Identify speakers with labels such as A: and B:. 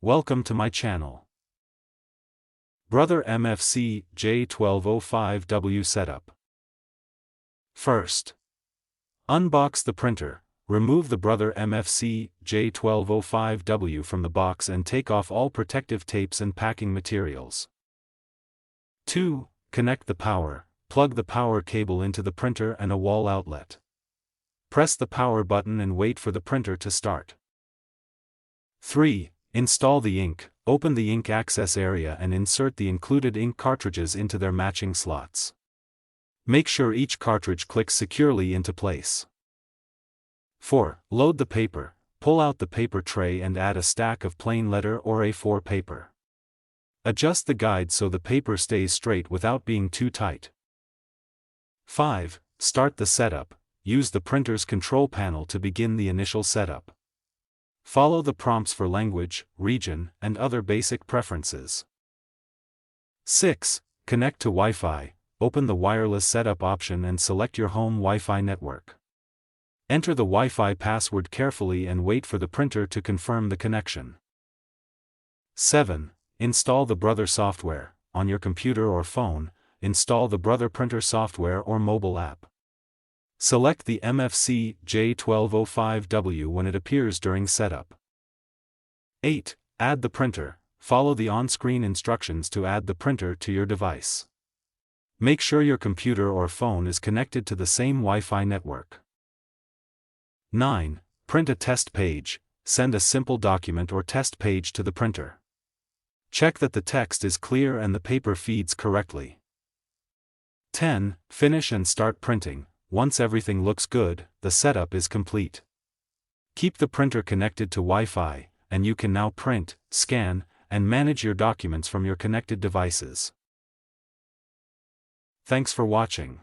A: welcome to my channel. Brother MFC-J1205W setup. First, unbox the printer, remove the Brother MFC-J1205W from the box and take off all protective tapes and packing materials. 2. Connect the power, plug the power cable into the printer and a wall outlet. Press the power button and wait for the printer to start. 3. Install the ink, open the ink access area and insert the included ink cartridges into their matching slots. Make sure each cartridge clicks securely into place. 4. Load the paper, pull out the paper tray and add a stack of plain letter or A4 paper. Adjust the guide so the paper stays straight without being too tight. 5. Start the setup, use the printer's control panel to begin the initial setup. Follow the prompts for language, region, and other basic preferences. 6. Connect to Wi-Fi, open the wireless setup option and select your home Wi-Fi network. Enter the Wi-Fi password carefully and wait for the printer to confirm the connection. 7. Install the Brother software. On your computer or phone, install the Brother printer software or mobile app. Select the MFC-J1205W when it appears during setup. 8. Add the printer. Follow the on-screen instructions to add the printer to your device. Make sure your computer or phone is connected to the same Wi-Fi network. 9. Print a test page. Send a simple document or test page to the printer. Check that the text is clear and the paper feeds correctly. 10. Finish and start printing. Once everything looks good, the setup is complete. Keep the printer connected to Wi-Fi, and you can now print, scan, and manage your documents from your connected devices. Thanks for watching.